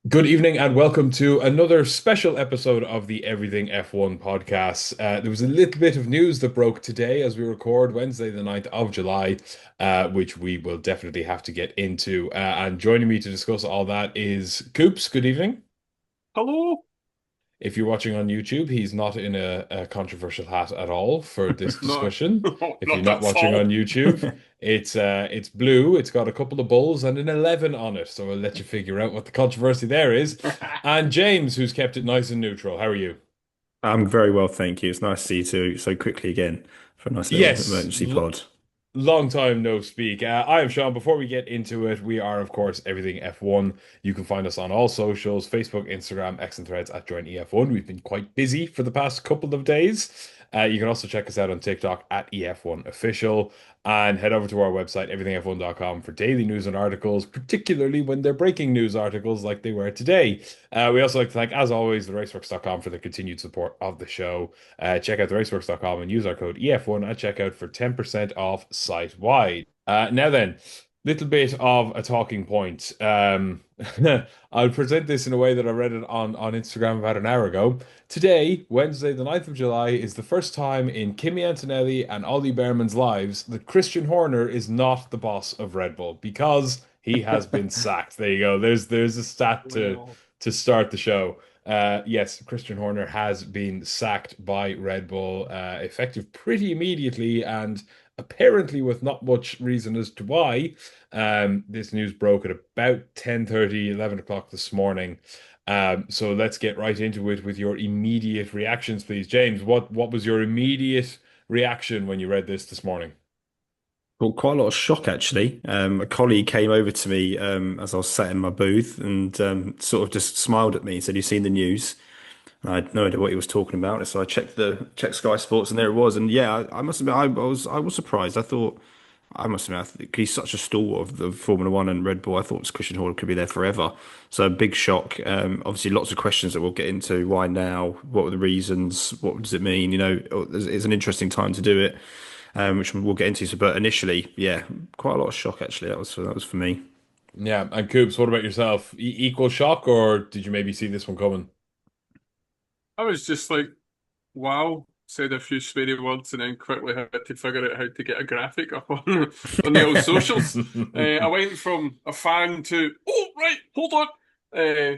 Good evening and welcome to another special episode of the Everything F1 podcast. There was a little bit of news that broke today as we record Wednesday, the 9th of July, which we will definitely have to get into. And joining me to discuss all that is Coops. Good evening. Hello? If you're watching on YouTube, he's not in a controversial hat at all for this No, discussion. If you're not not at watching on all. YouTube, it's blue. It's got a couple of bulls and an 11 on it. So I'll let you figure out what the controversy there is. And James, who's kept it nice and neutral. How are you? I'm very well, thank you. It's nice to see you too so quickly again for a nice little Yes, emergency pod. long time no speak. I am Sean. Before we get into it, we are, of course, Everything F1. You can find us on all socials, Facebook, Instagram, X, and Threads at Join EF1. We've been quite busy for the past couple of days. You can also check us out on TikTok at EF1 Official and head over to our website, everythingf1.com, for daily news and articles, particularly when they're breaking news articles like they were today. We also like to thank, as always, theraceworks.com for the continued support of the show. Check out theraceworks.com and use our code EF1 at checkout for 10% off site wide. Now then, little bit of a talking point. I'll present this in a way that I read it on Instagram about an hour ago. Today, Wednesday, the 9th of July, is the first time in Kimi Antonelli and Ollie Behrman's lives that Christian Horner is not the boss of Red Bull because he has been sacked. There you go. There's a stat Well, to start the show. Yes, Christian Horner has been sacked by Red Bull, effective pretty immediately and apparently with not much reason as to why. This news broke at about 10:30, 11 o'clock this morning. So let's get right into it with your immediate reactions, please. James, what was your immediate reaction when you read this morning? Well, quite a lot of shock actually. A colleague came over to me as I was sat in my booth and sort of just smiled at me and said, "You seen the news?" And I had no idea what he was talking about, so I checked Sky Sports, and there it was. And yeah, I must admit, I was surprised. I thought I must admit, I think he's such a stalwart of the Formula One and Red Bull. I thought Christian Horner could be there forever. So big shock. Obviously, lots of questions that we'll get into. Why now? What were the reasons? What does it mean? It's an interesting time to do it, which we'll get into. So, but initially, yeah, quite a lot of shock actually. That was for me. Yeah, and Coops, what about yourself? Equal shock, or did you maybe see this one coming? I was just like, wow, said a few sweary words and then quickly had to figure out how to get a graphic up on on the old socials. I went from a fan to, oh, right, hold on. Uh,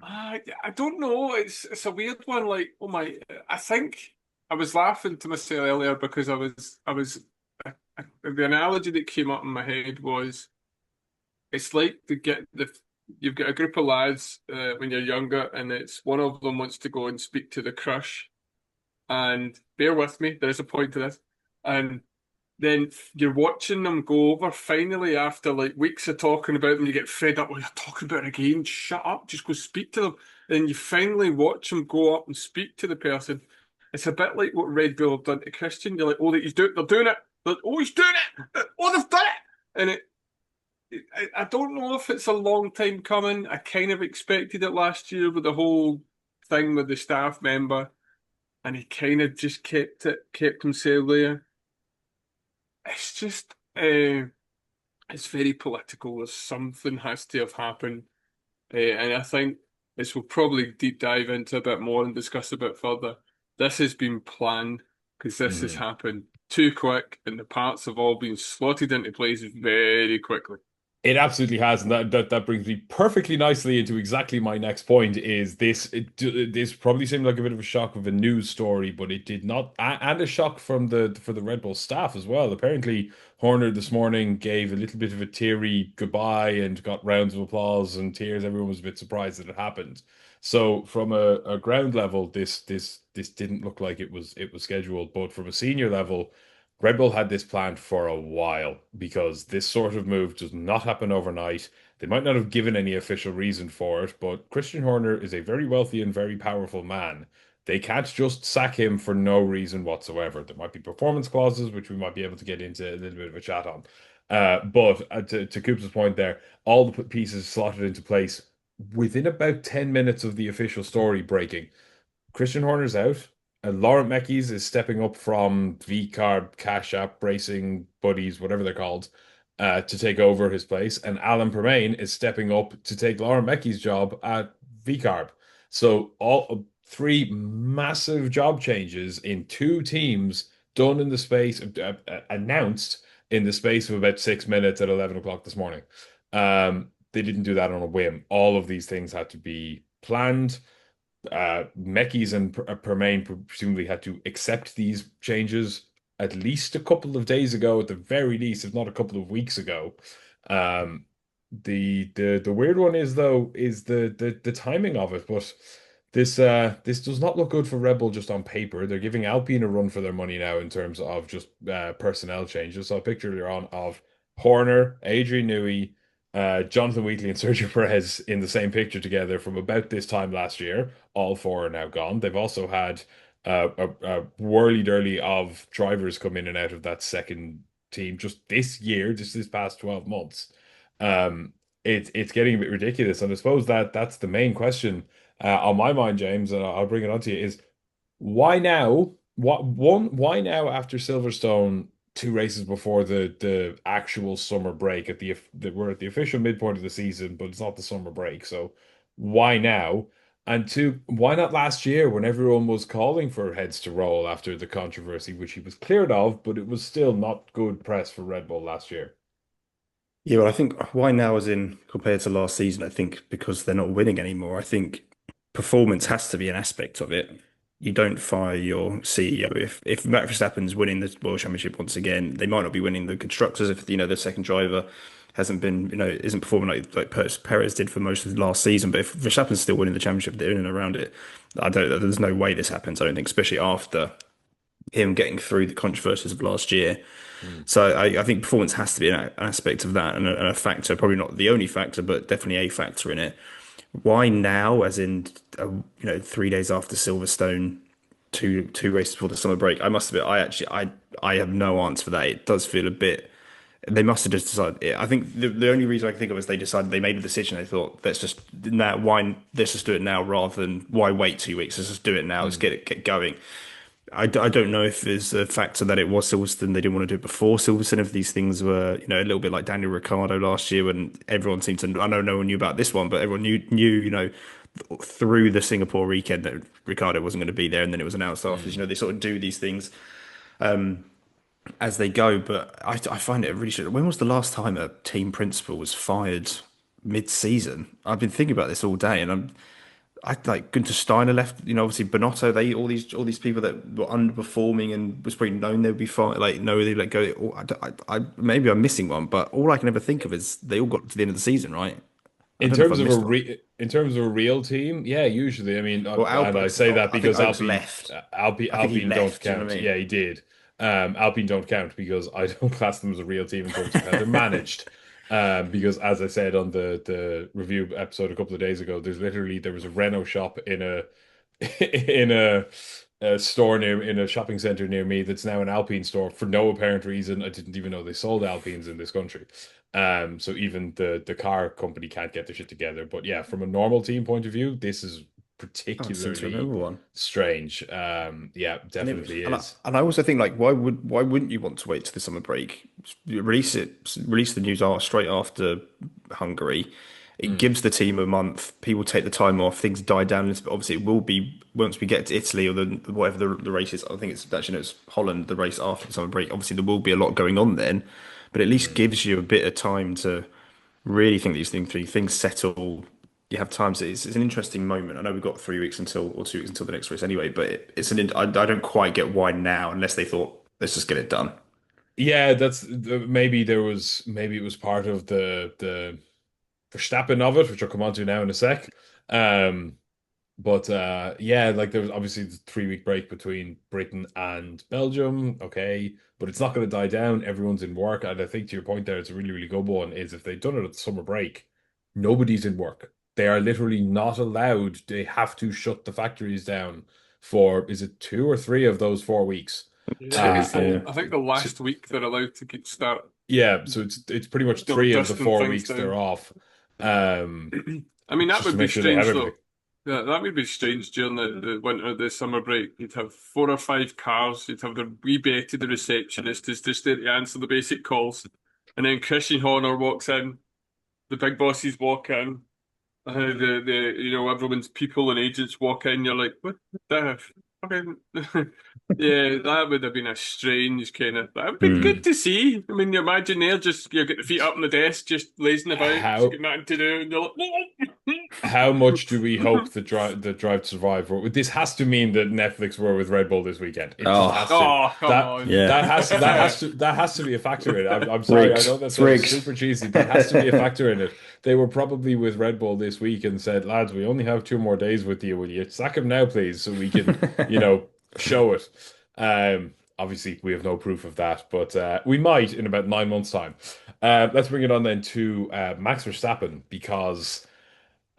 I don't know. It's a weird one. Like, oh my, I think I was laughing to myself earlier because the analogy that came up in my head was it's like you've got a group of lads when you're younger, and it's one of them wants to go and speak to the crush, and bear with me, there's a point to this, and then you're watching them go over finally after like weeks of talking about them, you get fed up. Well, you're talking about it again. Shut up, just go speak to them. And you finally watch them go up and speak to the person. It's a bit like what Red Bull have done to Christian. You're like, oh, they're doing it. Oh, he's doing it. Oh, they've done it. And I don't know if it's a long time coming. I kind of expected it last year with the whole thing with the staff member, and he kind of just kept himself there. It's just, it's very political. There's something has to have happened, and I think this will probably deep dive into a bit more and discuss a bit further. This has been planned because this has Mhm. happened too quick, and the parts have all been slotted into place very quickly. It absolutely has, and that brings me perfectly nicely into exactly my next point. Is this probably seemed like a bit of a shock of a news story, but it did not, and a shock from the Red Bull staff as well. Apparently, Horner this morning gave a little bit of a teary goodbye and got rounds of applause and tears. Everyone was a bit surprised that it happened. So, from a ground level, this didn't look like it was scheduled, but from a senior level. Red Bull had this planned for a while because this sort of move does not happen overnight. They might not have given any official reason for it, but Christian Horner is a very wealthy and very powerful man. They can't just sack him for no reason whatsoever. There might be performance clauses, which we might be able to get into a little bit of a chat on. But to Coop's point there, all the pieces slotted into place within about 10 minutes of the official story breaking. Christian Horner's out. Laurent Mekies is stepping up from V-Carb, Cash App, Racing Buddies, whatever they're called. to take over his place, and Alan Permain is stepping up to take Lauren Mecky's job at VCarb. So all three massive job changes in two teams done in the space announced in the space of about 6 minutes at 11 o'clock this morning. They didn't do that on a whim. All of these things had to be planned. Mekis and Permain presumably had to accept these changes at least a couple of days ago, at the very least, if not a couple of weeks ago. Um, the weird one is though is the timing of it, but this does not look good for Red Bull just on paper. They're giving Alpine a run for their money now in terms of just personnel changes. So a picture earlier on of Horner, Adrian Newey, Jonathan Wheatley, and Sergio Perez in the same picture together from about this time last year. All four are now gone. They've also had a whirly-durly of drivers come in and out of that second team just this year, just this past 12 months. It's getting a bit ridiculous, and I suppose that's the main question on my mind, James, and I'll bring it on to you, is why now? Why now after Silverstone, two races before the actual summer break we're at the official midpoint of the season, but it's not the summer break. So why now? And two, why not last year when everyone was calling for heads to roll after the controversy, which he was cleared of, but it was still not good press for Red Bull last year. Yeah, well, I think why now, as in compared to last season, I think because they're not winning anymore. I think performance has to be an aspect of it. You don't fire your CEO if Max Verstappen's winning the World Championship once again. They might not be winning the constructors if the second driver hasn't been isn't performing like Perez did for most of last season. But if Verstappen's still winning the championship, they're in and around it. I don't. There's no way this happens. I don't think, especially after him getting through the controversies of last year. Mm. So I think performance has to be an aspect of that and a factor, probably not the only factor, but definitely a factor in it. Why now? As in, 3 days after Silverstone, two races before the summer break. I must admit, I have no answer for that. It does feel a bit. They must have just decided. I think the only reason I can think of is they decided they made a decision. They thought, let's just do it now rather than why wait 2 weeks. Let's just do it now. Let's get going. I don't know if there's a factor that it was Silverstone. They didn't want to do it before Silverstone. If these things were, a little bit like Daniel Ricciardo last year, when everyone seemed to, I know no one knew about this one, but everyone knew, through the Singapore weekend that Ricciardo wasn't going to be there, and then it was announced after. They sort of do these things as they go. But I find it really strange. When was the last time a team principal was fired mid-season? I've been thinking about this all day, and I like Gunter Steiner left. Obviously Bonotto. They all these people that were underperforming and was probably known they would be fine. Like no, they let go. Maybe I'm missing one, but all I can ever think of is they all got to the end of the season, right? I In don't know if I terms of missed one. in terms of a real team, yeah, usually. I mean, Well, and I say that I think because Alps left. I think he Alpine don't left. Do you know count. what I mean? Yeah, he did. Alpine don't count because I don't class them as a real team in terms of how they're managed. Because as I said on the review episode a couple of days ago, there was a Renault shop in a in a store in a shopping center near me that's now an Alpine store for no apparent reason. I didn't even know they sold Alpines in this country. So even the car company can't get their shit together. But yeah, from a normal team point of view, this is I seem to particularly remember one. strange. Yeah, And definitely and is. I also think like why wouldn't you want to wait to the summer break? Release the news straight after Hungary. It Mm, gives the team a month. People take the time off. Things die down a little bit. Obviously, it will be once we get to Italy or whatever the race is. I think it's actually no, it's Holland, the race after the summer break. Obviously, there will be a lot going on then, but at least mm. gives you a bit of time to really think these things through. Things settle. You have time to. It's an interesting moment. I know we've got 3 weeks until or 2 weeks until the next race anyway, but I don't quite get why now, unless they thought let's just get it done. Yeah, maybe it was part of the Verstappen of it, which I'll come on to now in a sec. Um, But yeah, like there was obviously the 3 week break between Britain and Belgium. Okay, but it's not going to die down. Everyone's in work, and I think to your point there, it's a really, really good one. Is if they've done it at the summer break, nobody's in work. They are literally not allowed. They have to shut the factories down for is it 2 or 3 of those 4 weeks? Yeah, Two, Uh, yeah. I think the last week they're allowed to start yeah, so it's pretty much still 3 of the dusting four things weeks they're down. off. Um, I mean, that just to would be make sure they have strange everything. though. Yeah, that would be strange during the winter, the summer break. You'd have 4 or 5 cars. You'd have the wee Betty, the receptionist, who's just there to answer the basic calls. And then Christian Horner walks in, the big bosses walk in, everyone's people and agents walk in, you're like, what the fucking yeah, that would have been a strange kind of that would be good to see. I mean, you imagine there just you get the feet up on the desk, just lazing about, just How getting nothing to do, and you're like, how much do we hope the Drive to Survive this has to mean that Netflix were with Red Bull this weekend. It just has to. oh, come That on. Yeah. that has to be a factor in it. I'm It's sorry, I rigged. know that It's sounds rigged. super cheesy. That has to be a factor in it. They were probably with Red Bull this week and said, lads, we only have 2 more days with you. Will you sack him now, please, so we can, show it. Obviously, we have no proof of that, but we might in about 9 months' time. Let's bring it on then to Max Verstappen because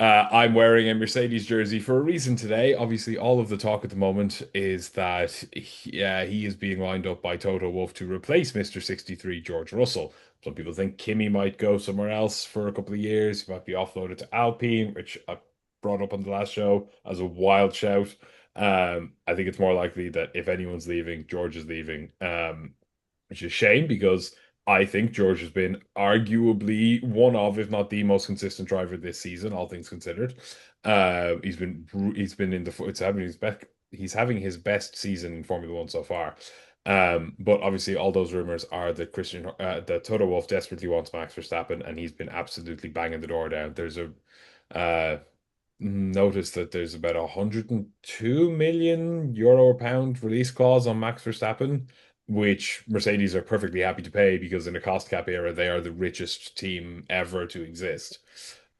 I'm wearing a Mercedes jersey for a reason today. Obviously, all of the talk at the moment is that he is being lined up by Toto Wolff to replace Mr. 63 George Russell. Some people think Kimi might go somewhere else for a couple of years. He might be offloaded to Alpine, which I brought up on the last show as a wild shout. I think it's more likely that if anyone's leaving, George is leaving, which is a shame because I think George has been arguably one of, if not the most consistent driver this season, all things considered. He's been in the it's having his best he's having his best season in Formula One so far. But obviously, all those rumors are that that Toto Wolff desperately wants Max Verstappen, and he's been absolutely banging the door down. There's a notice that there's about 102 million euro or pound release clause on Max Verstappen, which Mercedes are perfectly happy to pay because in a cost cap era, they are the richest team ever to exist.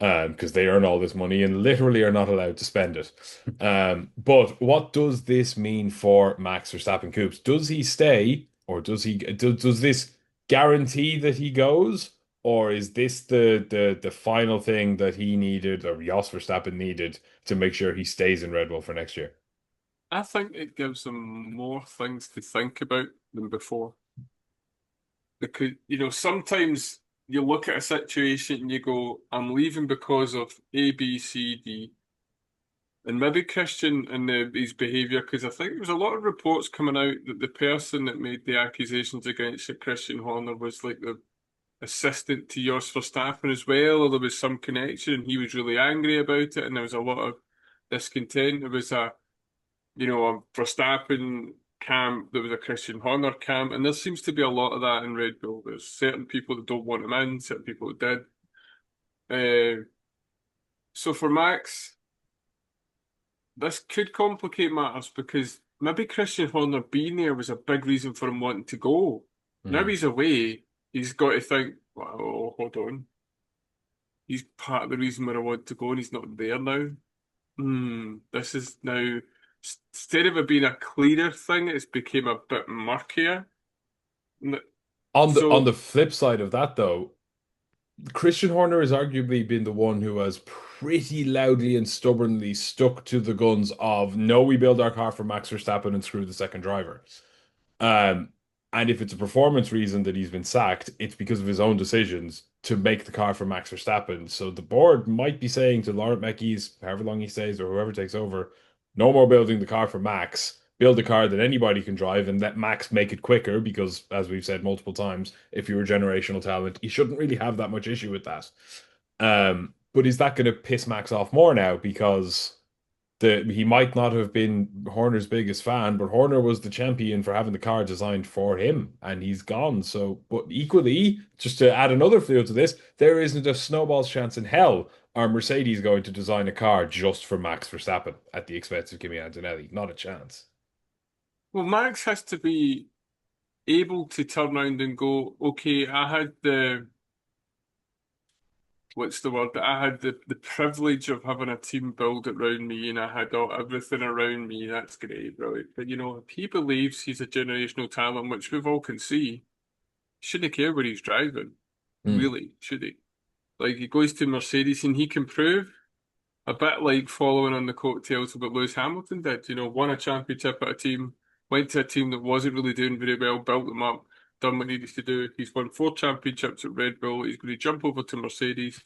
Because they earn all this money and literally are not allowed to spend it. But what does this mean for Max Verstappen Coops? Does he stay, or does this guarantee that he goes, or is this the final thing that he needed, or Jos Verstappen needed, to make sure he stays in Red Bull for next year? I think it gives them more things to think about than before. Because, sometimes you look at a situation and you go, I'm leaving because of A, B, C, D. And maybe Christian and his behaviour, because I think there was a lot of reports coming out that the person that made the accusations against Christian Horner was like the assistant to Jos Verstappen as well, or there was some connection and he was really angry about it and there was a lot of discontent. There was a Verstappen camp, there was a Christian Horner camp, and there seems to be a lot of that in Red Bull. There's certain people that don't want him in, certain people that did. So for Max, this could complicate matters because maybe Christian Horner being there was a big reason for him wanting to go. Now he's away, he's got to think, well, hold on. He's part of the reason where I want to go and he's not there now. This is now, instead of it being a clearer thing, it's became a bit murkier. On the flip side of that, though, Christian Horner has arguably been the one who has pretty loudly and stubbornly stuck to the guns of no, we build our car for Max Verstappen and screw the second driver. Um, and if it's a performance reason that he's been sacked, it's because of his own decisions to make the car for Max Verstappen. So the board might be saying to Laurent Mekies, however long he stays or whoever takes over, no more building the car for Max. Build a car that anybody can drive and let Max make it quicker because, as we've said multiple times, if you're a generational talent, you shouldn't really have that much issue with that. But is that going to piss Max off more now? Because he might not have been Horner's biggest fan, but Horner was the champion for having the car designed for him, and he's gone. So, but equally, just to add another flair to this, there isn't a snowball's chance in hell are Mercedes going to design a car just for Max Verstappen at the expense of Kimi Antonelli. Not a chance. Well, Max has to be able to turn around and go, okay, I had what's the word? I had the privilege of having a team build it around me and I had everything around me. That's great, right? But if he believes he's a generational talent, which we've all can see, shouldn't care where he's driving. Really, should he? Like he goes to Mercedes and he can prove a bit like following on the coattails of what Lewis Hamilton did. Won a championship at a team, went to a team that wasn't really doing very well, built them up, done what he needed to do. He's won 4 championships at Red Bull. He's going to jump over to Mercedes.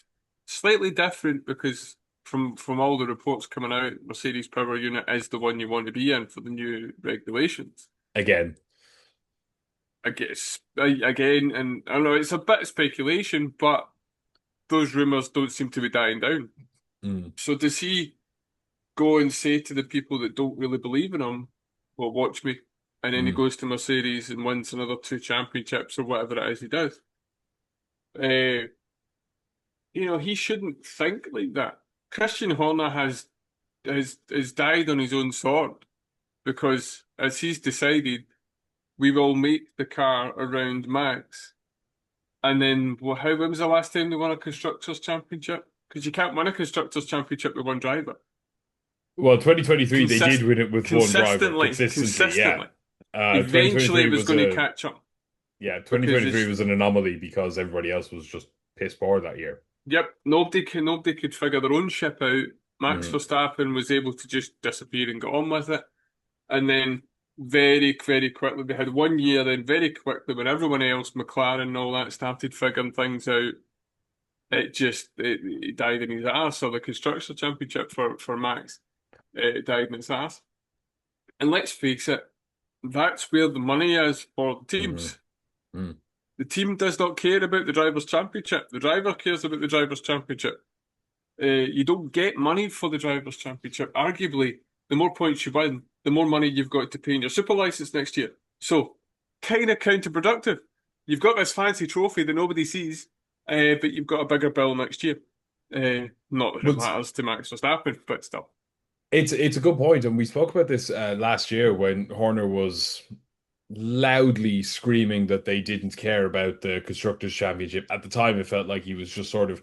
Slightly different because from all the reports coming out, Mercedes power unit is the one you want to be in for the new regulations. Again, I guess again, and I know it's a bit of speculation, but those rumours don't seem to be dying down. Mm. So does he go and say to the people that don't really believe in him, "Well, watch me," and then he Mm. goes to Mercedes and wins another 2 championships or whatever it is he does? Uh, he shouldn't think like that. Christian Horner has died on his own sword because, as he's decided, we will make the car around Max. And then, well, when was the last time they won a constructors' championship? Because you can't win a constructors' championship with one driver. Well, 2023 they did Consist win it with one driver consistently. Yeah. consistently. Eventually, it 2023 was was going to a catch up yeah, because 2023 was an anomaly because everybody else was just piss poor that year. yep, nobody could figure their own ship out. Max Mm. Verstappen was able to just disappear and get on with it, and then very, very quickly they had 1 year. Then very quickly, when everyone else, McLaren and all that, started figuring things out, it died in his ass. So the constructor championship for Max, it died in its ass. And let's face it, that's where the money is for the Mm. teams. Mm. The team does not care about the drivers' championship. The driver cares about the drivers' championship. You don't get money for the drivers' championship. Arguably, the more points you win, the more money you've got to pay in your super license next year. So, kind of counterproductive. You've got this fancy trophy that nobody sees, but you've got a bigger bill next year. Not that it But matters to Max Verstappen, but still. it's a good point, and we spoke about this last year when Horner was loudly screaming that they didn't care about the Constructors' Championship. At the time, it felt like he was just sort of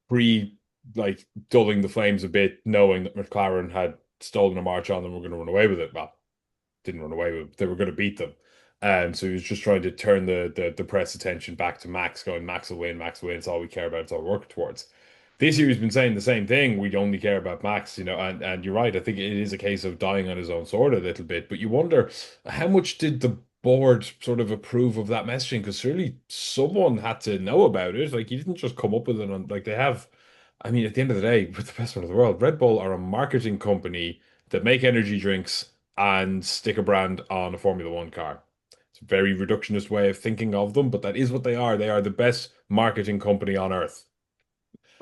pre like dulling the flames a bit, knowing that McLaren had stolen a march on them, were going to run away with it. Well, didn't run away with it, they were going to beat them. So he was just trying to turn the press attention back to Max, going, Max will win, it's all we care about, it's all we're working towards. This year he's been saying the same thing. We only care about Max, and you're right. I think it is a case of dying on his own sword a little bit. But you wonder how much did the board sort of approve of that messaging? Because surely someone had to know about it. Like he didn't just come up with it on like they have. I mean, at the end of the day, with the best one in the world, Red Bull are a marketing company that make energy drinks and stick a brand on a Formula One car. It's a very reductionist way of thinking of them, but that is what they are. They are the best marketing company on earth.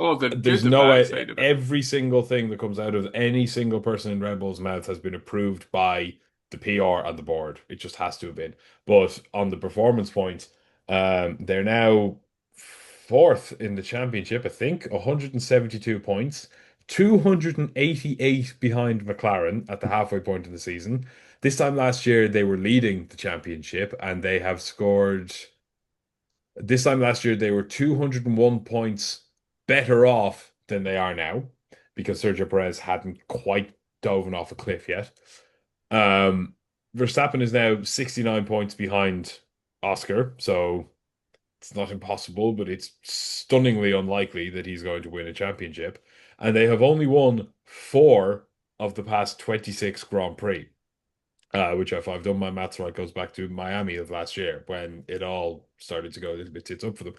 Oh, the There's good and no bad way side of it. every single thing that comes out of any single person in Red Bull's mouth has been approved by the PR and the board. It just has to have been. But on the performance point, they're now fourth in the championship, I think, 172 points, 288 behind McLaren at the halfway point in the season. This time last year, they were leading the championship and they have scored. This time last year, they were 201 points better off than they are now because Sergio Perez hadn't quite dove off a cliff yet. Um, Verstappen is now 69 points behind Oscar, so it's not impossible, but it's stunningly unlikely that he's going to win a championship. And they have only won four of the past 26 Grand Prix, which, if I've done my maths right, goes back to Miami of last year when it all started to go a little bit tits up for them.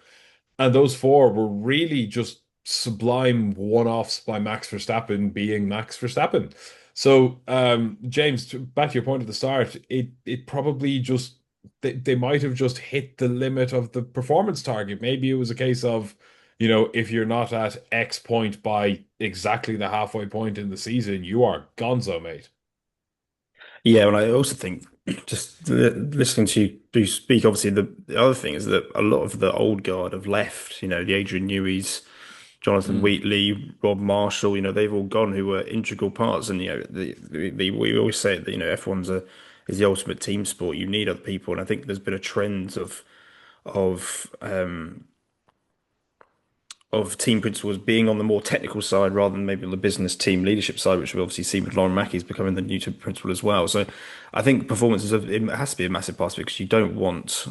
And those four were really just sublime one-offs by Max Verstappen being Max Verstappen. So, James, back to your point at the start, it probably just they might have just hit the limit of the performance target. Maybe it was a case of, if you're not at X point by exactly the halfway point in the season, you are gonzo, mate. Yeah, and I also think just listening to you do speak, obviously the other thing is that a lot of the old guard have left. The Adrian Neweys, Jonathan Mm. Wheatley, Rob Marshall. They've all gone who were integral parts. And we always say that F1's is the ultimate team sport. You need other people, and I think there's been a trend of of team principals being on the more technical side rather than maybe on the business team leadership side, which we obviously see with Lauren Mackey's becoming the new team principal as well. So I think it has to be a massive part of it because you don't want,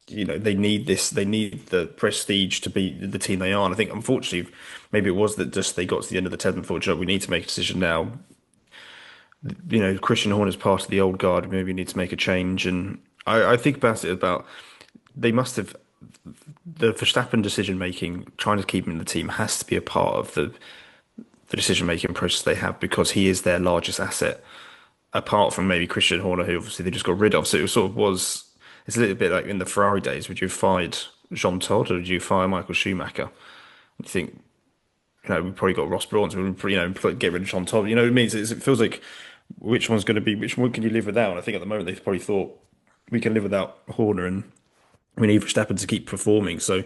they need this, they need the prestige to be the team they are. And I think unfortunately, maybe it was that just they got to the end of the 10th and thought, we need to make a decision now. Christian Horner's part of the old guard. Maybe we need to make a change. And I think about they must have the Verstappen decision making, trying to keep him in the team has to be a part of the decision making process they have because he is their largest asset. apart from maybe Christian Horner, who obviously they just got rid of. So it sort of was, it's a little bit like in the Ferrari days. Would you have fired Jean Todt or would you fire Michael Schumacher? You think, we probably got Ross Brawn, so get rid of Jean Todt. You know what it means? It feels like which one's going to be, which one can you live without? And I think at the moment they've probably thought we can live without Horner and we need Verstappen to keep performing. So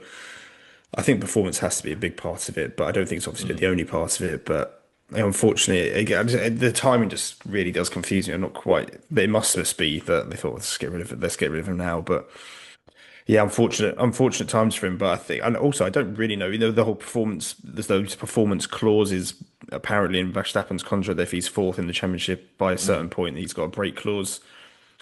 I think performance has to be a big part of it, but I don't think it's obviously the only part of it. But unfortunately, again, the timing just really does confuse me. I'm not quite. But it must just be that they thought let's get rid of it. Let's get rid of him now. But yeah, unfortunate times for him. But I think, and also I don't really know. The whole performance. There's those performance clauses apparently in Verstappen's contract that if he's fourth in the championship by a certain point, he's got a break clause.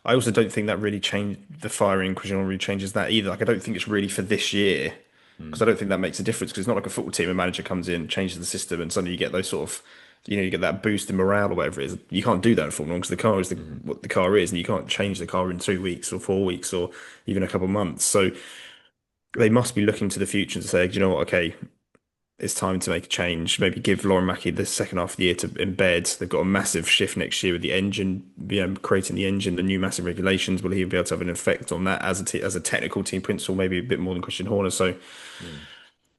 I also don't think that really changed the firing. Christian Horner really changes that either. Like I don't think it's really for this year because I don't think that makes a difference because it's not like a football team. A manager comes in, changes the system, and suddenly you get those sort of, you get that boost in morale or whatever it is. You can't do that in Formula One because the car is what the car is, and you can't change the car in 2 weeks or 4 weeks or even a couple of months. So they must be looking to the future to say, do you know what? Okay, it's time to make a change. Maybe give Lauren Mackie the second half of the year to embed. They've got a massive shift next year with the engine, creating the engine, the new massive regulations. Will he be able to have an effect on that as a technical team principal, maybe a bit more than Christian Horner? So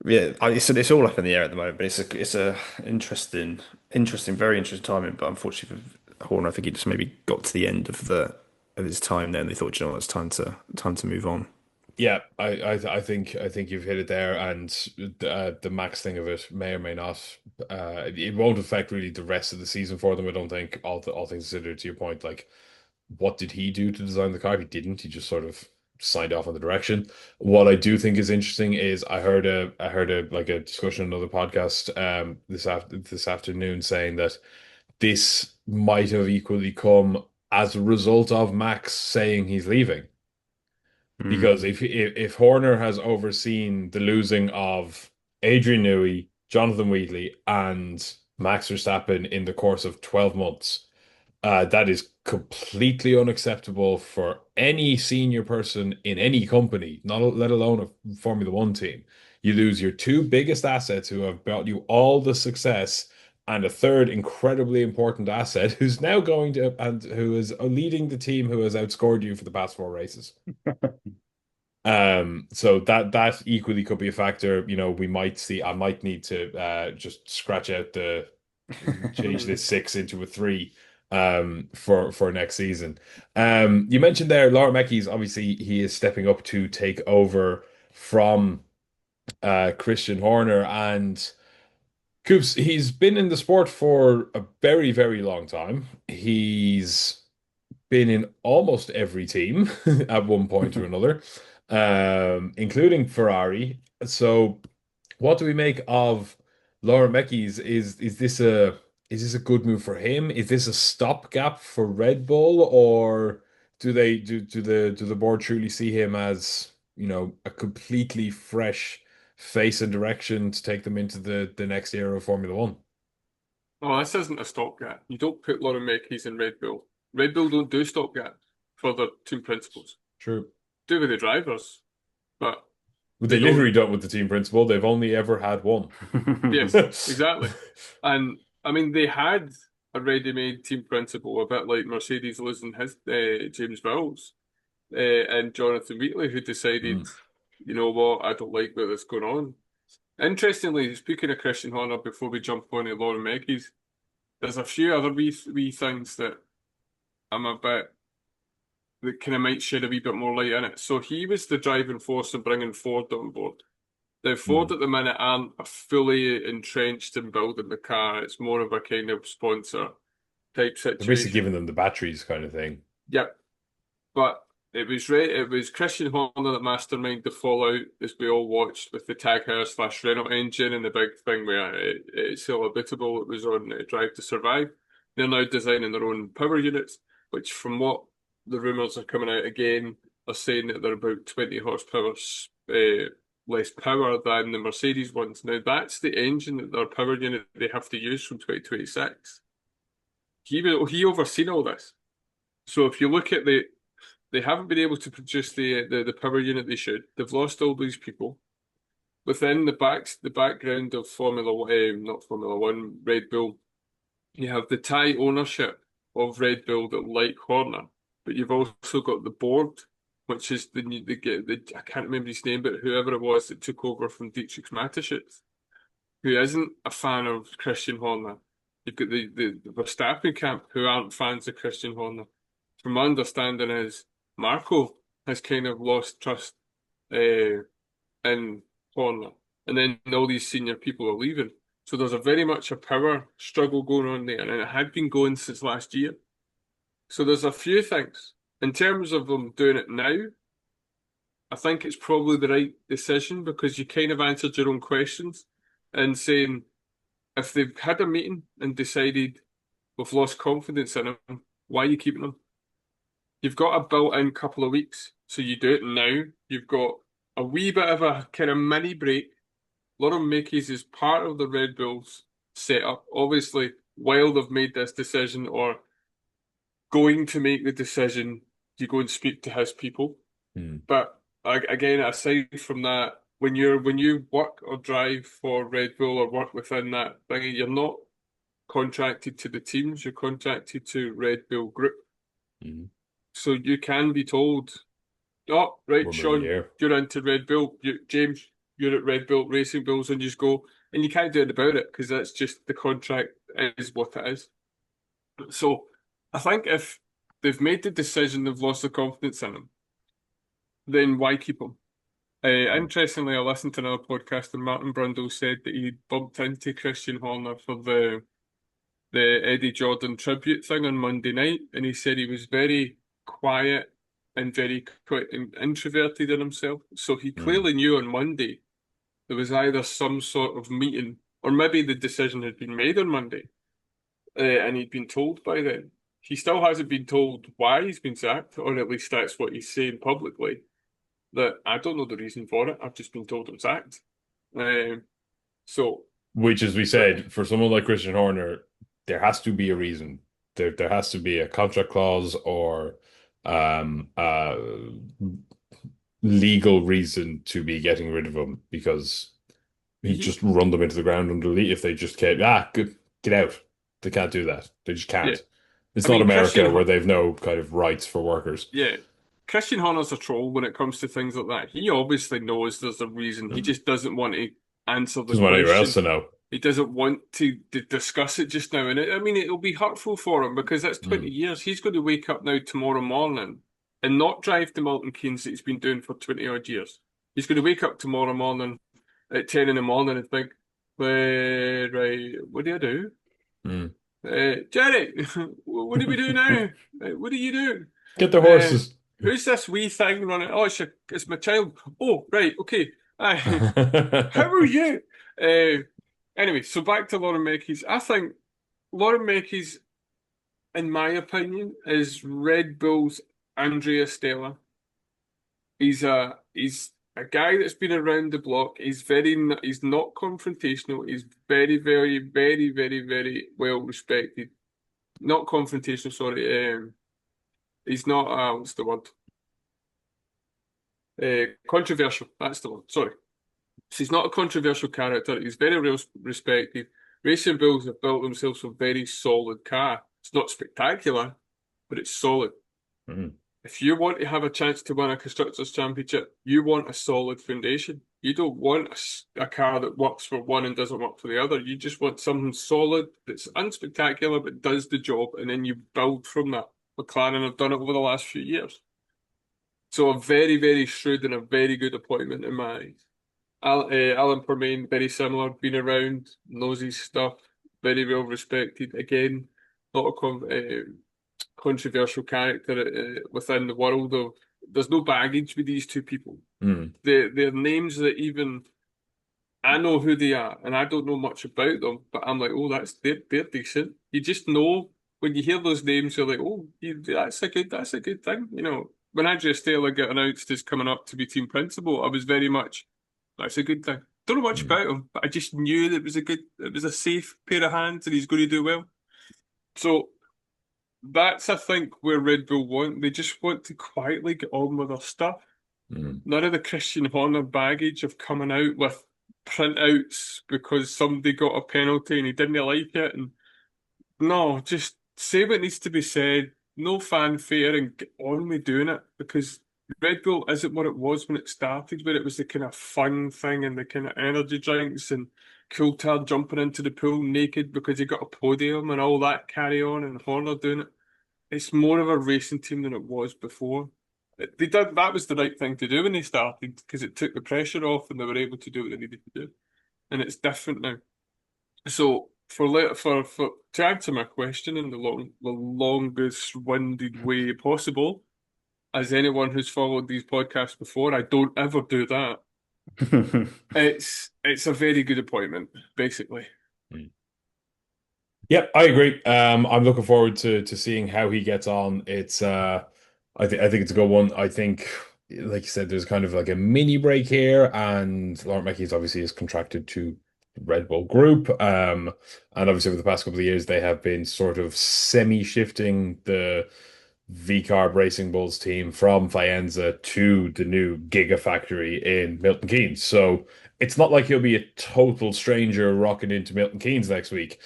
yeah, it's all up in the air at the moment. But it's a interesting, very interesting timing. But unfortunately for Horner, I think he just maybe got to the end of his time there, and they thought, you know what, it's time to move on. Yeah, I think you've hit it there, and the max thing of it may or may not. It won't affect really the rest of the season for them. I don't think all things considered. To your point, like what did he do to design the car? He didn't. He just sort of signed off on the direction. What I do think is interesting is I heard a like a discussion on another podcast this afternoon saying that this might have equally come as a result of Max saying he's leaving. Mm. Because if Horner has overseen the losing of Adrian Newey, Jonathan Wheatley, and Max Verstappen in the course of 12 months, that is completely unacceptable for any senior person in any company, not let alone a Formula One team. You lose your two biggest assets who have brought you all the success, and a third incredibly important asset who's now going to and who is leading the team who has outscored you for the past four races. So that equally could be a factor. We might see. I might need to just scratch out the change this six into a three for next season. You mentioned there Laura Mackey's obviously he is stepping up to take over from Christian Horner and Coops. He's been in the sport for a very, very long time. He's been in almost every team at one point or another, including Ferrari. So, what do we make of Laura Mekies? Is this a good move for him? Is this a stopgap for Red Bull, or do the board truly see him as a completely fresh face and direction to take them into the next era of Formula One? Oh, this isn't a stopgap. You don't put Lauren Makeys in Red Bull. Red Bull don't do stopgaps for their team principals. True. Do with the drivers, but Well, they they don't. literally don't with the team principal. They've only ever had one. Yes, exactly. And I mean, they had a ready-made team principal, a bit like Mercedes losing his James Vowles and Jonathan Wheatley, who decided, you know what, I don't like what's going on. Interestingly, speaking of Christian Horner, before we jump on to Lauren Makeys, there's a few other wee things that I'm a bit that kind of might shed a wee bit more light in it. So he was the driving force in bringing Ford on board. Now, Ford at the minute aren't fully entrenched in building the car. It's more of a kind of sponsor type They're basically situation. giving them the batteries kind of thing. Yep. But it was Christian Horner that masterminded the fallout, as we all watched, with the Tag Heuer/Renault engine and the big thing where it's still habitable. It was on Drive to Survive. They're now designing their own power units, which from what the rumours are coming out again, are saying that they're about 20 horsepower less power than the Mercedes ones. Now, that's the engine that their power unit they have to use from 2026. He overseen all this. So if you look at they haven't been able to produce the power unit they should. They've lost all these people. Within the background of Formula One, not Formula One, Red Bull, you have the Thai ownership of Red Bull that like Horner, but you've also got the board, which is I can't remember his name, but whoever it was that took over from Dietrich Mateschitz, who isn't a fan of Christian Horner. You've got the Verstappen camp who aren't fans of Christian Horner. From my understanding is Marco has kind of lost trust in Horner, and then all these senior people are leaving. So there's a very much a power struggle going on there, and it had been going since last year. So there's a few things. In terms of them doing it now, I think it's probably the right decision because you kind of answered your own questions and saying if they've had a meeting and decided we've lost confidence in them, why are you keeping them? You've got a built-in couple of weeks, so you do it now. You've got a wee bit of a kind of mini break. Lauren Makeys is part of the Red Bulls setup, obviously, while they've made this decision or going to make the decision, you go and speak to his people. But again, aside from that, when you work or drive for Red Bull or work within that thing, you're not contracted to the teams, you're contracted to Red Bull Group. So you can be told, oh, right, Sean, you're into Red Bull. James, you're at Red Bull Racing Bulls, and you just go, and you can't do it about it because that's just the contract is what it is. So I think if they've made the decision, they've lost the confidence in him, then why keep him? Interestingly, I listened to another podcast and Martin Brundle said that he bumped into Christian Horner for the Eddie Jordan tribute thing on Monday night, and he said he was very quiet and very introverted in himself. So he clearly knew on Monday there was either some sort of meeting, or maybe the decision had been made on Monday, and he'd been told by then. He still hasn't been told why he's been sacked, or at least that's what he's saying publicly. That I don't know the reason for it. I've just been told I'm sacked. Which, as we said, for someone like Christian Horner, there has to be a reason. There has to be a contract clause or legal reason to be getting rid of him because he just run them into the ground underneath if they just can't. Get out. They can't do that. They just can't. Yeah. It's not America where they've no kind of rights for workers. Yeah. Christian Horner's a troll when it comes to things like that. He obviously knows there's a reason. He just doesn't want to answer the question. Doesn't want anyone else to know. He doesn't want to discuss it just now. And it'll be hurtful for him because that's 20 years. He's going to wake up now tomorrow morning and not drive the Milton Keynes that he's been doing for 20 odd years. He's going to wake up tomorrow morning at 10 in the morning and think, right, what do I do? Jerry, what do we do now? What are you doing? Get the horses. Who's this wee thing running? Oh, it's my child. Oh, right, okay. How are you? Anyway, so back to Lauren Makeys. I think Lauren Makeys, in my opinion, is Red Bull's Andrea Stella. He's a guy that's been around the block. He's not confrontational. He's very, very, very, very, very well respected. Not confrontational, sorry. He's not, what's the word? Controversial, that's the word, sorry. So he's not a controversial character. He's very well respected. Racing Bulls have built themselves a very solid car. It's not spectacular, but it's solid. If you want to have a chance to win a Constructors' Championship, you want a solid foundation. You don't want a car that works for one and doesn't work for the other. You just want something solid that's unspectacular but does the job, and then you build from that. McLaren have done it over the last few years. So a very, very shrewd and a very good appointment in my eyes. Alan Permain, very similar, been around, knows his stuff, very well respected. Again, not a controversial character within the world of. There's no baggage with these two people. They're names that even I know who they are, and I don't know much about them, but I'm like, oh, they're decent. You just know when you hear those names, you're like, oh, that's a good thing. You know, when Adrian Newey got announced as coming up to be team principal, I was very much, that's a good thing. Don't know much about him, but I just knew that it was a safe pair of hands and he's going to do well. So that's, I think, where Red Bull want. They just want to quietly get on with their stuff. None of the Christian Horner baggage of coming out with printouts because somebody got a penalty and he didn't like it. And no, just say what needs to be said, no fanfare, and get on with doing it, because Red Bull isn't what it was when it started, where it was the kind of fun thing and the kind of energy drinks and Coulthard jumping into the pool naked because he got a podium and all that carry on, and Horner doing it. It's more of a racing team than it was before. They did that was the right thing to do when they started, because it took the pressure off and they were able to do what they needed to do. And it's different now. So for to answer my question in the longest winded way possible, as anyone who's followed these podcasts before, I don't ever do that. It's a very good appointment, basically. Yep, I agree. I'm looking forward to seeing how he gets on. It's I think it's a good one. I think, like you said, there's kind of like a mini break here, and Laurent Mekies obviously is contracted to Red Bull Group. And obviously over the past couple of years they have been sort of semi-shifting the V-Carb Racing Bulls team from Faenza to the new Gigafactory in Milton Keynes. So it's not like he'll be a total stranger rocking into Milton Keynes next week.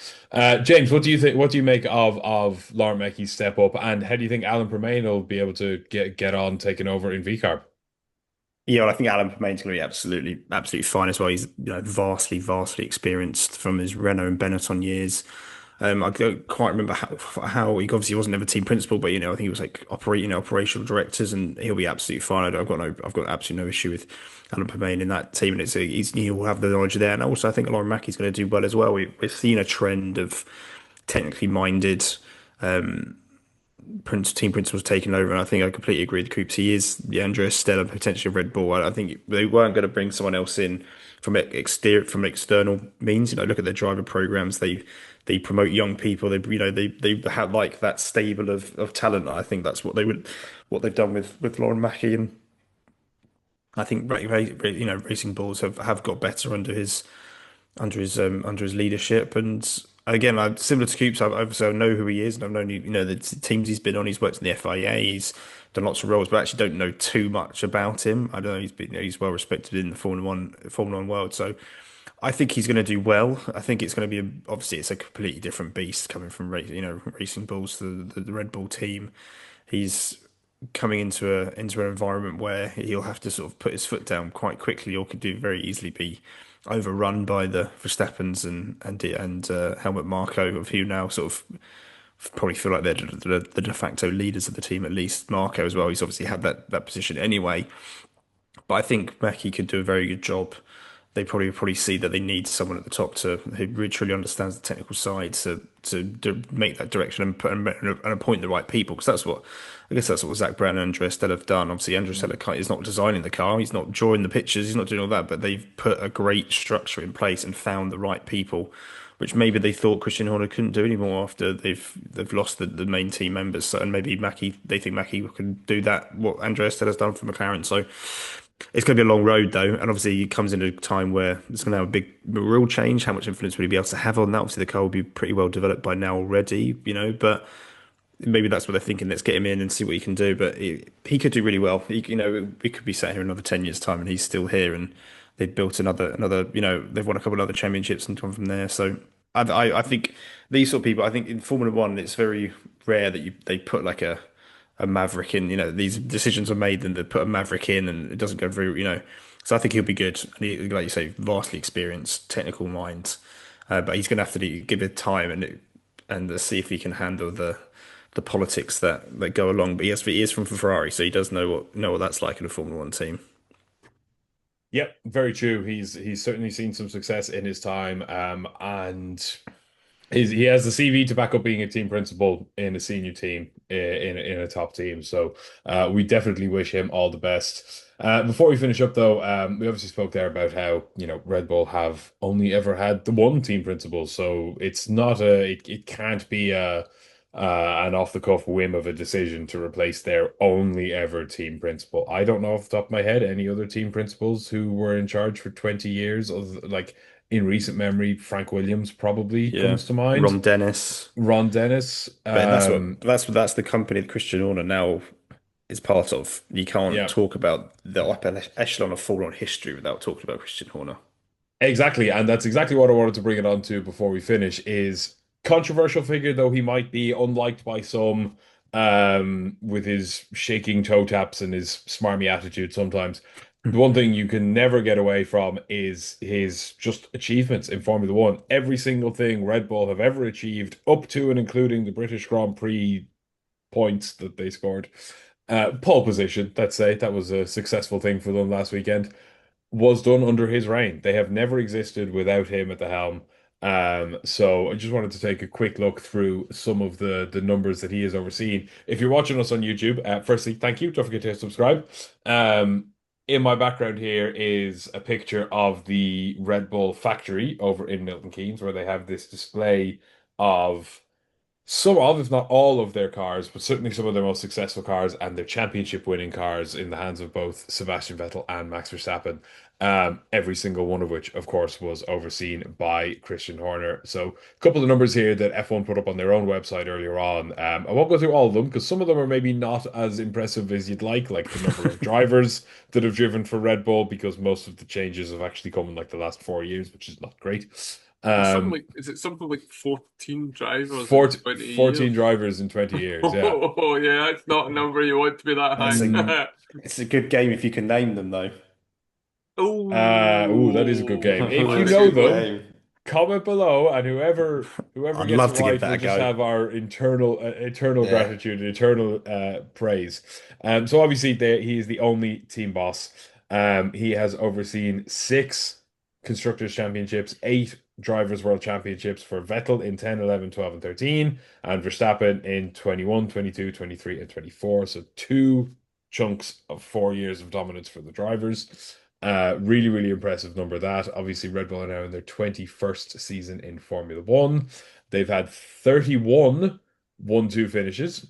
James, what do you think? What do you make of Laurent Mekies' step up, and how do you think Alan Permain will be able to get on taking over in V-Carb? Yeah, well, I think Alan Permain's going to be absolutely fine as well. He's vastly experienced from his Renault and Benetton years. I don't quite remember how he obviously wasn't ever team principal, but I think he was like operational directors, and he'll be absolutely fine. I've got absolutely no issue with Alan Permain in that team, and he'll have the knowledge there. And also, I think Lauren Mackey's going to do well as well. We've seen a trend of technically minded team principals taking over, and I think I completely agree with Coops. He is the Andreas Stella, potentially Red Bull. I think they weren't going to bring someone else in from external means. Look at their driver programs. They promote young people. They have like that stable of talent. I think that's what they've done with Lauren Mackey, and I think Racing Bulls have got better under his leadership. And again, similar to Coops, I know who he is, and I've known the teams he's been on. He's worked in the FIA. He's done lots of roles, but I actually don't know too much about him. I don't know. He's well respected in the Formula One world. So I think he's going to do well. I think it's going to be obviously it's a completely different beast coming from Racing Bulls to the Red Bull team. He's coming into an environment where he'll have to sort of put his foot down quite quickly, or could do very easily be overrun by the Verstappens and Helmut Marko, of who now sort of probably feel like they're the de facto leaders of the team, at least Marko as well. He's obviously had that position anyway. But I think Mackie could do a very good job. They probably see that they need someone at the top who really truly understands the technical side to make that direction and appoint the right people, because that's what Zach Brown and Andrea Stella have done. Obviously, Andrea Stella is not designing the car, he's not drawing the pictures, he's not doing all that, but they've put a great structure in place and found the right people, which maybe they thought Christian Horner couldn't do anymore after they've lost the main team members. So, and maybe they think Mackie can do that what Andrea Stella's done for McLaren. So it's going to be a long road, though, and obviously it comes into a time where it's going to have a big, real change. How much influence will he be able to have on that? Obviously, the car will be pretty well developed by now already, but maybe that's what they're thinking. Let's get him in and see what he can do. But he could do really well. We could be sat here in another 10 years' time, and he's still here, and they've built another. They've won a couple of other championships and gone from there. So I think these sort of people. I think in Formula One, it's very rare that they put like a maverick in. These decisions are made and they put a maverick in, and it doesn't go very. So I think he'll be good. And like you say, vastly experienced, technical mind. But he's going to have to give it time and see if he can handle the politics that go along. But he is from Ferrari, so he does know what that's like in a Formula One team. Yep, very true. He's certainly seen some success in his time, and he has the CV to back up being a team principal in a senior team in a top team. So we definitely wish him all the best. Before we finish up, though, we obviously spoke there about how Red Bull have only ever had the one team principal, so it's not it can't be an off-the-cuff whim of a decision to replace their only ever team principal. I don't know off the top of my head any other team principals who were in charge for 20 years, like in recent memory. Frank Williams probably comes to mind. Ron Dennis. But that's the company that Christian Horner now is part of. You can't talk about the upper echelon of Formula One history without talking about Christian Horner. Exactly, and that's exactly what I wanted to bring it on to before we finish is Controversial figure though he might be, unliked by some, with his shaking toe taps and his smarmy attitude sometimes. The one thing you can never get away from is his just achievements in Formula One. Every single thing Red Bull have ever achieved, up to and including the British Grand Prix points that they scored. Pole position, let's say, that was a successful thing for them last weekend, was done under his reign. They have never existed without him at the helm. So I just wanted to take a quick look through some of the numbers that he has overseen. If you're watching us on YouTube, firstly, thank you. Don't forget to subscribe. In my background here is a picture of the Red Bull factory over in Milton Keynes, where they have this display of some of, if not all of their cars, but certainly some of their most successful cars and their championship winning cars in the hands of both Sebastian Vettel and Max Verstappen. Every single one of which, of course, was overseen by Christian Horner. So, a couple of numbers here that F1 put up on their own website earlier on. I won't go through all of them because some of them are maybe not as impressive as you'd like the number of drivers that have driven for Red Bull, because most of the changes have actually come in like the last 4 years, which is not great. Is it something like 14 drivers 14, in 20 14 years? drivers in 20 years, yeah. Oh, yeah, that's not a number you want to be that high. It's a good game if you can name them, though. That is a good game. If you That's a know good them, game. comment below, and whoever I'd gets love it to give right that will a just go. have our eternal Yeah. gratitude, eternal praise. So obviously he is the only team boss. He has overseen 6 Constructors' Championships, 8 Drivers' World Championships for Vettel in 10, 11, 12, and 13, and Verstappen in 21, 22, 23, and 24. So 2 chunks of 4 years of dominance for the drivers. Really, really impressive number that. Obviously, Red Bull are now in their 21st season in Formula One. They've had 31 1-2 finishes,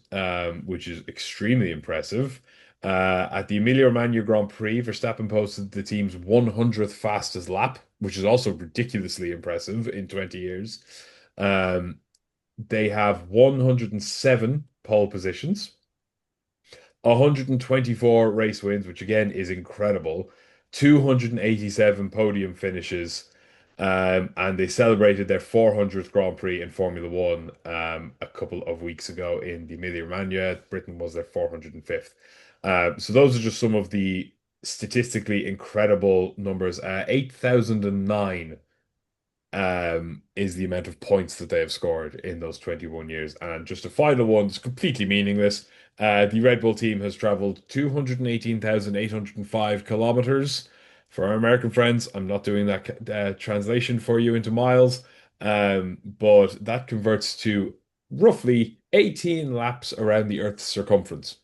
which is extremely impressive. At the Emilia-Romagna Grand Prix, Verstappen posted the team's 100th fastest lap, which is also ridiculously impressive in 20 years. They have 107 pole positions, 124 race wins, which again is incredible, 287 podium finishes, and they celebrated their 400th Grand Prix in Formula One a couple of weeks ago in the Emilia-Romagna. Britain was their 405th. So those are just some of the statistically incredible numbers. 8,009 is the amount of points that they have scored in those 21 years. And just a final one, it's completely meaningless. The Red Bull team has traveled 218,805 kilometers. For our American friends, I'm not doing that translation for you into miles, but that converts to roughly 18 laps around the Earth's circumference.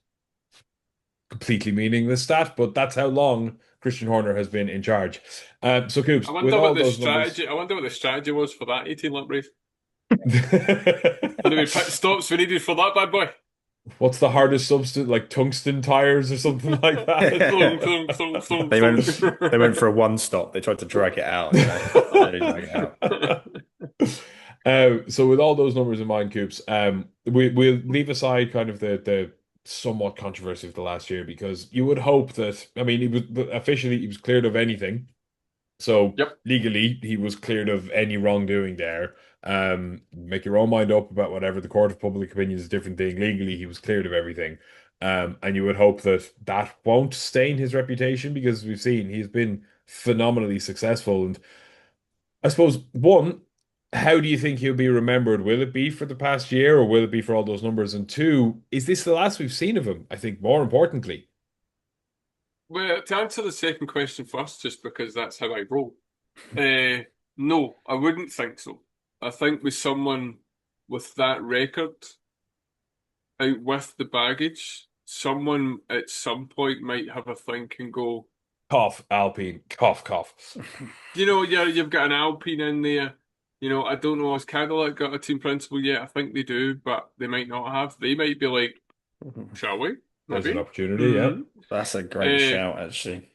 Completely meaningless stat, but that's how long Christian Horner has been in charge. So, Coops, I with wonder all what the those strategy. I wonder what the strategy was for that 18-lap race. numbers. How many pit stops we needed for that bad boy? What's the hardest substance, like tungsten tires or something like that? They went for a one stop. They tried to drag it out. You know? They drag it out. So with all those numbers in mind, Coops, we'll leave aside kind of the somewhat controversy of the last year, because you would hope that, I mean, he was cleared of anything. So Yep. legally, he was cleared of any wrongdoing there. Make your own mind up about whatever. The court of public opinion is a different thing. Legally, he was cleared of everything. And you would hope that that won't stain his reputation, because we've seen he's been phenomenally successful. And I suppose, one, how do you think he'll be remembered? Will it be for the past year, or will it be for all those numbers? And two, is this the last we've seen of him? I think more importantly. Well, to answer the second question first, just because that's how I roll. No, I wouldn't think so. I think with someone with that record out with the baggage, someone at some point might have a think and go, Cough, Alpine, cough, cough. you've got an Alpine in there. I don't know, has Cadillac got a team principal yet? I think they do, but they might not have. They might be like, shall we? There's Maybe. an opportunity, yeah. That's a great shout, actually.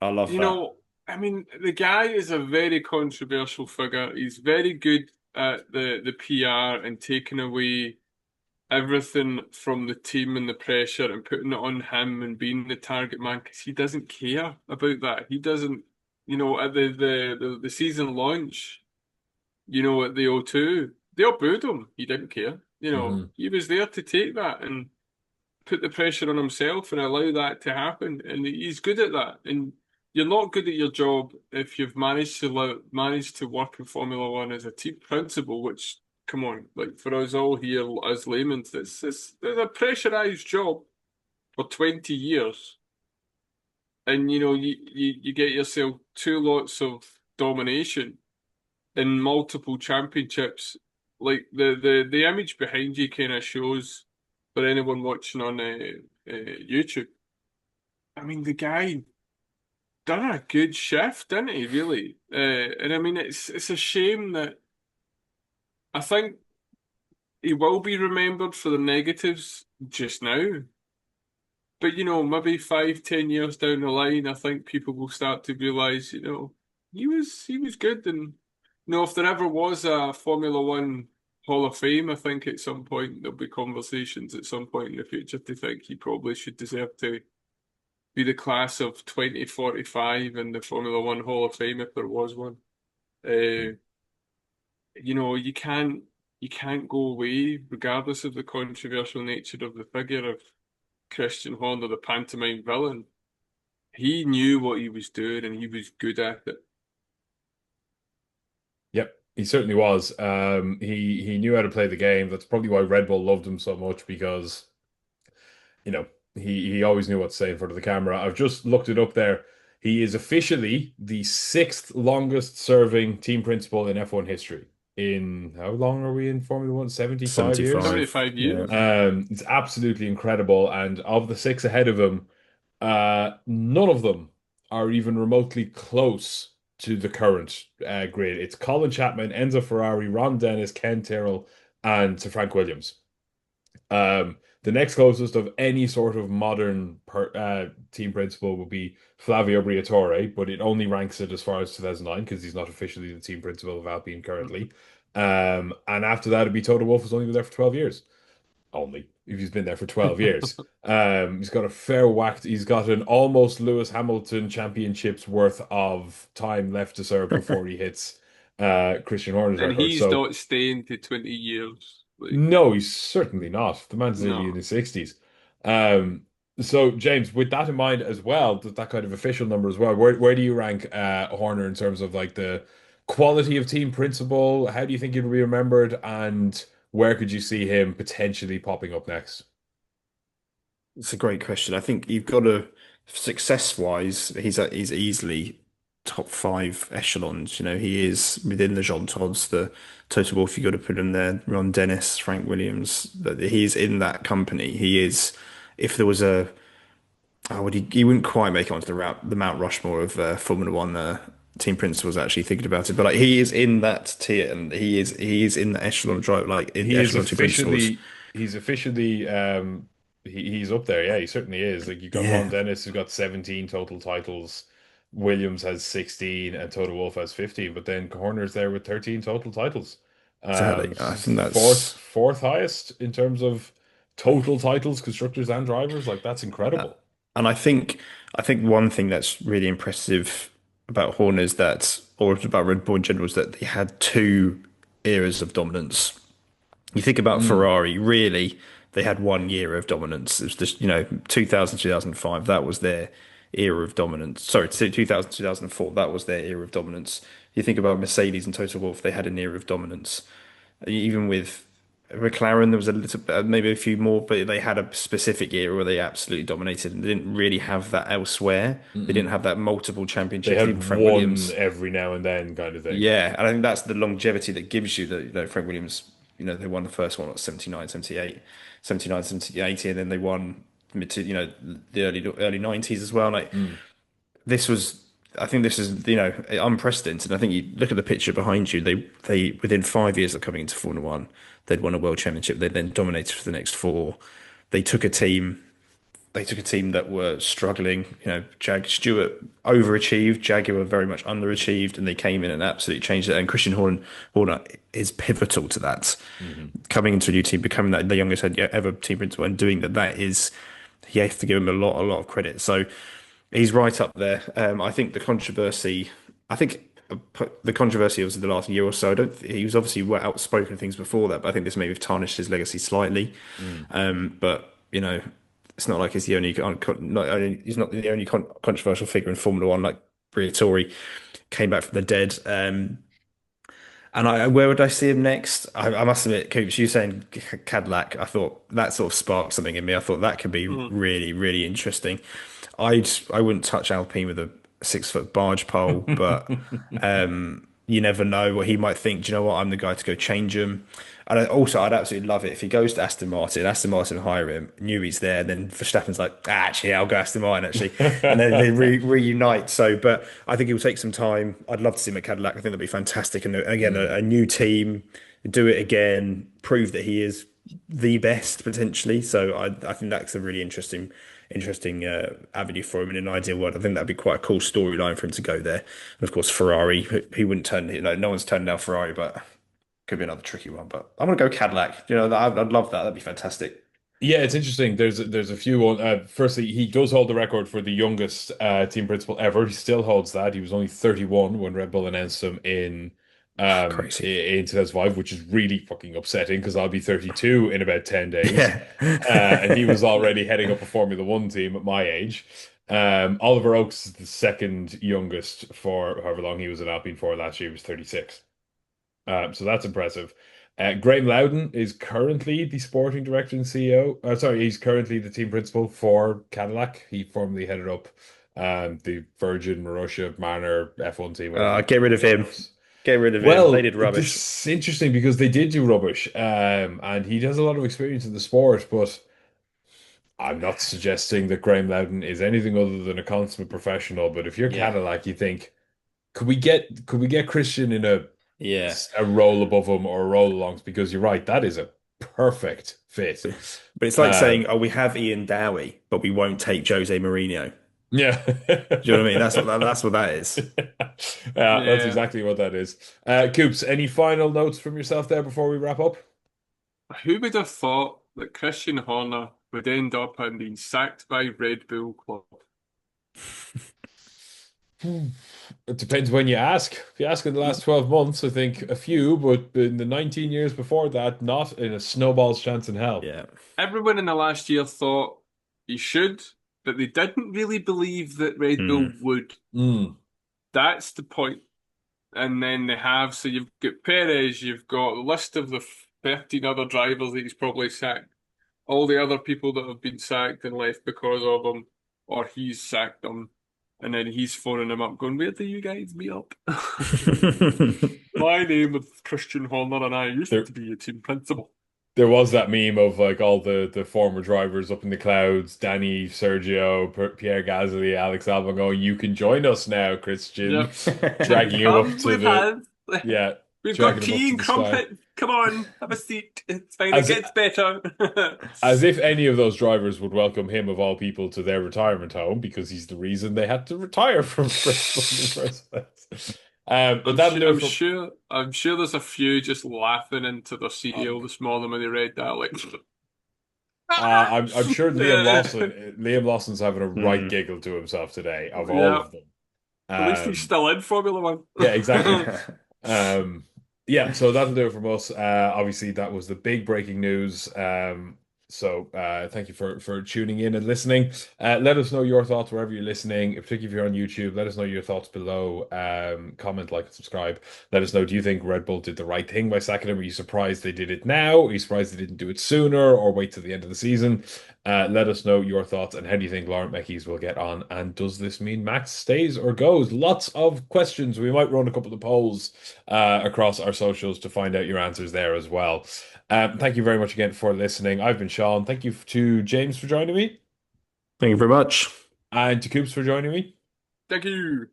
I love that. I mean, the guy is a very controversial figure. He's very good at the PR and taking away everything from the team and the pressure and putting it on him and being the target man, because he doesn't care about that. He doesn't, at the season launch, at the O2, they all booed him. He didn't care. Hmm. He was there to take that and put the pressure on himself and allow that to happen. And he's good at that. And you're not good at your job if you've managed to work in Formula One as a team principal. Which, come on, like for us all here as laymen, it's a pressurized job for 20 years. And you get yourself two lots of domination in multiple championships. Like the image behind you kind of shows for anyone watching on YouTube. I mean, the guy done a good shift, didn't he? Really, and I mean, it's a shame that I think he will be remembered for the negatives just now. But maybe 5, 10 years down the line, I think people will start to realise, he was good. And if there ever was a Formula One Hall of Fame, I think at some point there'll be conversations at some point in the future to think he probably should deserve to be the class of 2045 in the Formula One Hall of Fame if there was one. Uh, you can't go away, regardless of the controversial nature of the figure of Christian Horner, the pantomime villain. He knew what he was doing and he was good at it. Yep, he certainly was. He knew how to play the game. That's probably why Red Bull loved him so much because you know, he always knew what to say in front of the camera. I've just looked it up there. He is officially the sixth longest serving team principal in F1 history. In how long are we in Formula One? 75 years? 75. 75 Yeah. years. It's absolutely incredible. And of the six ahead of him, none of them are even remotely close to the current grid. It's Colin Chapman, Enzo Ferrari, Ron Dennis, Ken Tyrrell, and Sir Frank Williams. The next closest of any sort of modern team principal would be Flavio Briatore, but it only ranks it as far as 2009 because he's not officially the team principal of Alpine currently. And after that, it'd be Toto Wolff, who's only been there for 12 years. Only if he's been there for 12 years. He's got a fair whack. He's got an almost Lewis Hamilton championships worth of time left to serve before he hits Christian Horner's And record. he's So not staying to 20 years. Like, no, he's certainly not. The man's nearly in no. his 60s. Um, so James, with that in mind as well, that kind of official number as well, where do you rank Horner in terms of like the quality of team principal? How do you think he'll be remembered, and where could you see him potentially popping up next? It's a great question. I think you've got to, success wise, he's easily top five echelons. He is within the Jean Todds, the Total Wolff. You got to put him there. Ron Dennis, Frank Williams. That he's in that company. He is. If there was a, oh, would he wouldn't quite make it onto the Mount Rushmore of Formula One. Team principals actually thinking about it, but like he is in that tier, and he is in the echelon of drive, like in He is echelon team principals. officially he's up there. Yeah, he certainly is. Like you got Ron Yeah, Dennis who's got 17 total titles. Williams has 16 and Toto Wolff has 15, but then Horner's there with 13 total titles. exactly. I He's think fourth that's. fourth highest in terms of total titles, constructors and drivers. Like that's incredible. And I think one thing that's really impressive about Horner is that, or about Red Bull in general, is that they had two eras of dominance. You think about Mm. Ferrari, really, they had 1 year of dominance. It was just, 2000, 2005, that was their era of dominance. Sorry, 2000, 2004, that was their era of dominance. You think about Mercedes and Toto Wolff, they had an era of dominance. Even with McLaren, there was a little, maybe a few more, but they had a specific era where they absolutely dominated, and they didn't really have that elsewhere. They didn't Mm-mm. have that multiple They championships. Even had Frank one Williams, every now and then kind of thing. yeah, and I think that's the longevity that gives you that. Frank Williams, they won the first one at 79, 78, 79, 78, and then they won mid to, the early 90s as well. Like Mm. this was. I think this is, unprecedented. I think you look at the picture behind you. They within 5 years of coming into Formula One, they'd won a world championship. They then dominated for the next four. They took a team. They took a team that were struggling. Stewart overachieved. Jaguar very much underachieved, and they came in and absolutely changed it. And Christian Horner is pivotal to that. Mhm. Coming into a new team, becoming the youngest ever team principal, and doing that. That is, you have to give him a lot of credit. So he's right up there. I think the controversy. I think the controversy was in the last year or so. I don't. He was obviously well outspoken things before that, but I think this may have tarnished his legacy slightly. Mm. But it's not like he's the only he's not the only controversial figure in Formula One. Like Briatore came back from the dead. And where would I see him next? I must admit, Coops, you saying Cadillac, I thought that sort of sparked something in me. I thought that could be Mhm. really, really interesting. I wouldn't touch Alpine with a 6 foot barge pole, but you never know what he might think. Do you know what? I'm the guy to go change him. And I'd absolutely love it if he goes to Aston Martin. Aston Martin hire him. Newey's there. Then Verstappen's like, actually, I'll go Aston Martin. Actually, and then they reunite. So, but I think it will take some time. I'd love to see him at Cadillac. I think that'd be fantastic. And again, a new team, do it again, prove that he is the best potentially. So I think that's a really interesting avenue for him in an ideal world. I think that'd be quite a cool storyline for him to go there. And of course, Ferrari, he wouldn't turn, no one's turned down Ferrari, but could be another tricky one. But I'm gonna go Cadillac. I'd love that. That'd be fantastic. Yeah, it's interesting. There's a few. Firstly, he does hold the record for the youngest team principal ever. He still holds that. He was only 31 when Red Bull announced him Crazy. in 2005, which is really fucking upsetting because I'll be 32 in about 10 days. Yeah. And he was already heading up a Formula One team at my age. Oliver Oakes is the second youngest for however long he was at Alpine for last year. He was 36. So that's impressive. Graham Loudon is currently the sporting director and CEO. Sorry, he's currently the team principal for Cadillac. He formerly headed up the Virgin, Marussia, Manor F1 team. Get rid of him. Get rid of him. Well, They did rubbish. it's interesting because they did do rubbish, and he has a lot of experience in the sport, but I'm not suggesting that Graham Loudon is anything other than a consummate professional. But if you're Yeah. Cadillac, you think, could we get Christian in Yeah. a roll above him or a roll alongs? Because you're right, that is a perfect fit. But it's like Uh, saying, oh, we have Ian Dowie, but we won't take Jose Mourinho. yeah. Do you know what I mean? That's what that is. Yeah, that's Yeah. exactly what that is. Coops, any final notes from yourself there before we wrap up? Who would have thought that Christian Horner would end up and being sacked by Red Bull Club? It depends when you ask. If you ask in the last 12 months, I think a few, but in the 19 years before that, not in a snowball's chance in hell. Yeah. Everyone in the last year thought he should, but they didn't really believe that Red Bull would. Mm. That's the point. And then they have, so you've got Perez, you've got a list of the 13 other drivers that he's probably sacked, all the other people that have been sacked and left because of him, or he's sacked them, and then he's phoning them up going, where do you guys meet up? My name is Christian Horner and I used to be a team principal. There was that meme of like all the former drivers up in the clouds, Danny, Sergio, Pierre Gasly, Alex Albon going, you can join us now, Christian. Yep. Dragging him up to We've the had- yeah. We've dragging got him up tea to and the sky. crumpet. Come on, have a seat. It's fine. As It gets better. As if any of those drivers would welcome him of all people to their retirement home because he's the reason they had to retire from Red Bull in the first place. But that'll do it for- I'm sure there's a few just laughing into their CEO this morning when they read that. Like, I'm sure Liam Lawson's having a right giggle to himself today of all Yeah. of them. at least he's still in Formula One. Yeah, exactly. Yeah, so that'll do it from us. Obviously, that was the big breaking news. So thank you for tuning in and listening. Let us know your thoughts wherever you're listening, particularly if you're on YouTube. Let us know your thoughts below. Comment, like, and subscribe. Let us know, do you think Red Bull did the right thing by sacking him? Are you surprised they did it now? Are you surprised they didn't do it sooner or wait till the end of the season? Let us know your thoughts and how do you think Laurent Mekies will get on? And does this mean Max stays or goes? Lots of questions. We might run a couple of polls across our socials to find out your answers there as well. Thank you very much again for listening. I've been Sean. Thank you to James for joining me. Thank you very much. And to Coops for joining me. Thank you.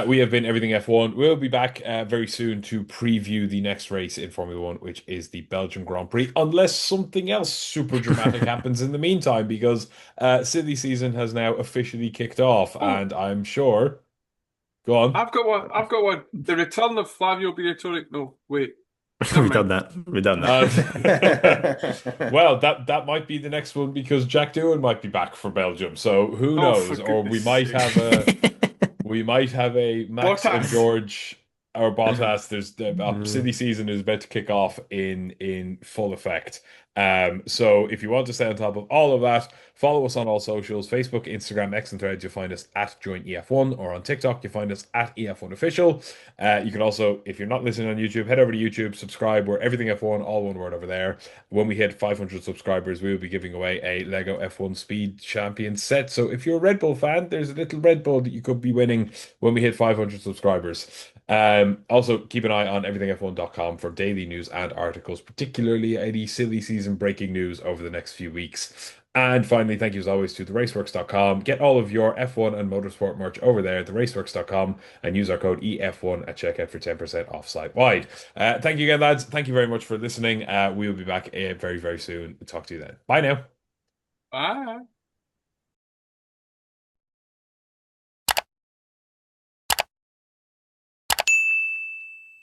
We have been Everything F1. We'll be back very soon to preview the next race in Formula One, which is the Belgian Grand Prix, unless something else super dramatic happens in the meantime, because silly season has now officially kicked off, and I'm sure. Go on. I've got one. The return of Flavio Briatore. No, wait. We've done that. Well, that might be the next one because Jack Doohan might be back for Belgium. So who knows? For Or we goodness might sake. have a Max and Bottas. George our Bottas, there's the Mm. silly season is about to kick off in full effect. So if you want to stay on top of all of that, follow us on all socials, Facebook, Instagram, X, and Threads. You'll find us at Join EF1, or on TikTok, you'll find us at EF1 Official. You can also, if you're not listening on YouTube, head over to YouTube, subscribe. We're Everything F1, all one word over there. When we hit 500 subscribers, we will be giving away a Lego F1 Speed Champion set. So if you're a Red Bull fan, there's a little Red Bull that you could be winning when we hit 500 subscribers. Also, keep an eye on everythingf1.com for daily news and articles, particularly any silly season breaking news over the next few weeks. And finally, thank you as always to theraceworks.com. Get all of your F1 and motorsport merch over there at theraceworks.com and use our code EF1 at checkout for 10% off site wide. Thank you again, lads. Thank you very much for listening. We will be back very, very soon. Talk to you then. Bye now. Bye.